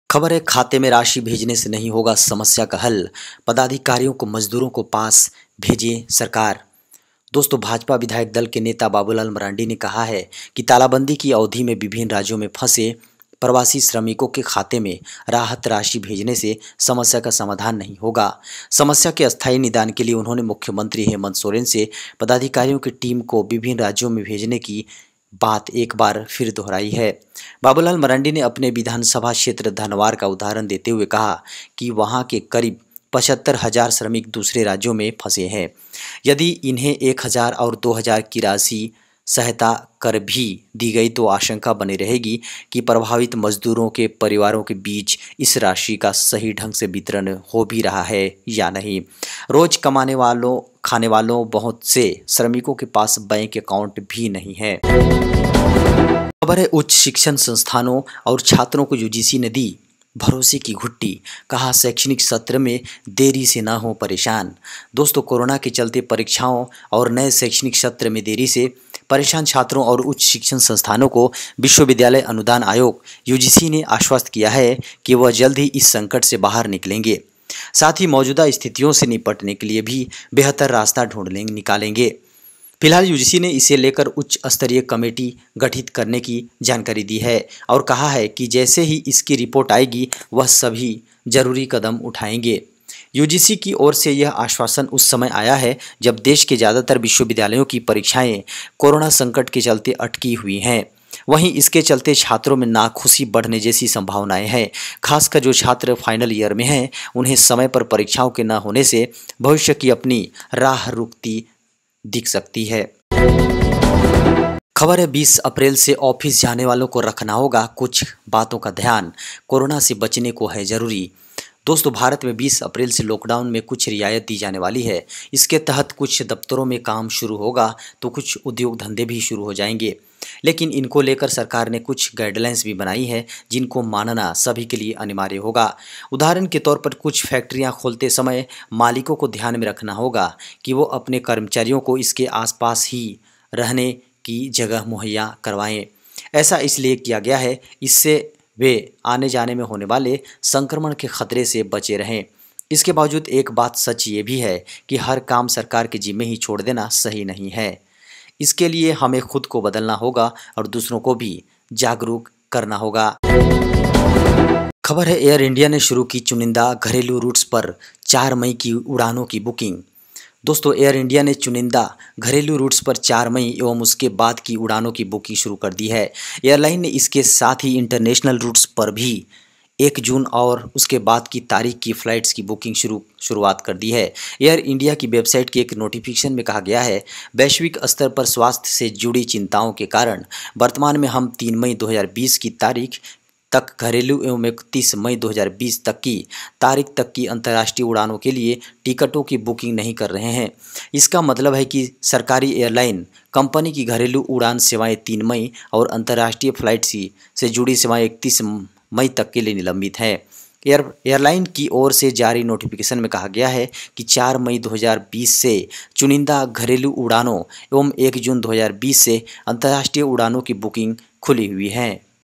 खबर है, खाते में राशि भेजने से नहीं होगा समस्या का हल। पदाधिकारियों को मजदूरों को पास भेजे सरकार। दोस्तों, भाजपा विधायक दल के नेता बाबूलाल मरांडी ने कहा है कि तालाबंदी की अवधि में विभिन्न राज्यों में फंसे प्रवासी श्रमिकों के खाते में राहत राशि भेजने से समस्या का समाधान नहीं होगा। समस्या के अस्थायी निदान के लिए उन्होंने मुख्यमंत्री हेमंत सोरेन से पदाधिकारियों की टीम को विभिन्न राज्यों में भेजने की बात एक बार फिर दोहराई है। बाबूलाल मरांडी ने अपने विधानसभा क्षेत्र धनवार का उदाहरण देते हुए कहा कि वहां के करीब 75,000 श्रमिक दूसरे राज्यों में फंसे हैं। यदि इन्हें 1,000 और 2,000 की राशि सहायता कर भी दी गई तो आशंका बनी रहेगी कि प्रभावित मजदूरों के परिवारों के बीच इस राशि का सही ढंग से वितरण हो भी रहा है या नहीं। रोज कमाने वालों खाने वालों बहुत से श्रमिकों के पास बैंक अकाउंट भी नहीं है। खबर है, उच्च शिक्षण संस्थानों और छात्रों को यूजीसी ने दी भरोसे की घुट्टी। कहा, शैक्षणिक सत्र में देरी से ना हो परेशान। दोस्तों, कोरोना के चलते परीक्षाओं और नए शैक्षणिक सत्र में देरी से परेशान छात्रों और उच्च शिक्षण संस्थानों को विश्वविद्यालय अनुदान आयोग यूजीसी ने आश्वस्त किया है कि वह जल्द ही इस संकट से बाहर निकलेंगे। साथ ही मौजूदा स्थितियों से निपटने के लिए भी बेहतर रास्ता निकालेंगे। फिलहाल यूजीसी ने इसे लेकर उच्च स्तरीय कमेटी गठित करने की जानकारी दी है और कहा है कि जैसे ही इसकी रिपोर्ट आएगी वह सभी जरूरी कदम उठाएंगे। यूजीसी की ओर से यह आश्वासन उस समय आया है जब देश के ज़्यादातर विश्वविद्यालयों की परीक्षाएं कोरोना संकट के चलते अटकी हुई हैं। वहीं इसके चलते छात्रों में नाखुशी बढ़ने जैसी संभावनाएं हैं। खासकर जो छात्र फाइनल ईयर में हैं, उन्हें समय पर परीक्षाओं के न होने से भविष्य की अपनी राह रुकती दिख सकती है। खबर है, 20 अप्रैल से ऑफिस जाने वालों को रखना होगा कुछ बातों का ध्यान। कोरोना से बचने को है जरूरी। दोस्तों, भारत में 20 अप्रैल से लॉकडाउन में कुछ रियायत दी जाने वाली है। इसके तहत कुछ दफ्तरों में काम शुरू होगा तो कुछ उद्योग धंधे भी शुरू हो जाएंगे। लेकिन इनको लेकर सरकार ने कुछ गाइडलाइंस भी बनाई है जिनको मानना सभी के लिए अनिवार्य होगा। उदाहरण के तौर पर कुछ फैक्ट्रियां खोलते समय मालिकों को ध्यान में रखना होगा कि वो अपने कर्मचारियों को इसके आसपास ही रहने की जगह मुहैया करवाएं। ऐसा इसलिए किया गया है, इससे वे आने जाने में होने वाले संक्रमण के खतरे से बचे रहें। इसके बावजूद एक बात सच ये भी है कि हर काम सरकार के जिम्मे ही छोड़ देना सही नहीं है। इसके लिए हमें खुद को बदलना होगा और दूसरों को भी जागरूक करना होगा। खबर है, एयर इंडिया ने शुरू की चुनिंदा घरेलू रूट्स पर 4 मई की उड़ानों की बुकिंग। दोस्तों, एयर इंडिया ने चुनिंदा घरेलू रूट्स पर 4 मई एवं उसके बाद की उड़ानों की बुकिंग शुरू कर दी है। एयरलाइन ने इसके साथ ही इंटरनेशनल रूट्स पर भी 1 जून और उसके बाद की तारीख की फ़्लाइट्स की बुकिंग शुरुआत कर दी है। एयर इंडिया की वेबसाइट के एक नोटिफिकेशन में कहा गया है, वैश्विक स्तर पर स्वास्थ्य से जुड़ी चिंताओं के कारण वर्तमान में हम 3 मई 2020 की तारीख तक घरेलू एवं 31 मई 2020 तक की तारीख तक की अंतर्राष्ट्रीय उड़ानों के लिए टिकटों की बुकिंग नहीं कर रहे हैं। इसका मतलब है कि सरकारी एयरलाइन कंपनी की घरेलू उड़ान सेवाएं 3 मई और अंतर्राष्ट्रीय फ्लाइट से जुड़ी सेवाएं 31 मई तक के लिए निलंबित हैं। एयरलाइन की ओर से जारी नोटिफिकेशन में कहा गया है कि 4 मई 2020 से चुनिंदा घरेलू उड़ानों एवं 1 जून 2020 से अंतर्राष्ट्रीय उड़ानों की बुकिंग खुली हुई है।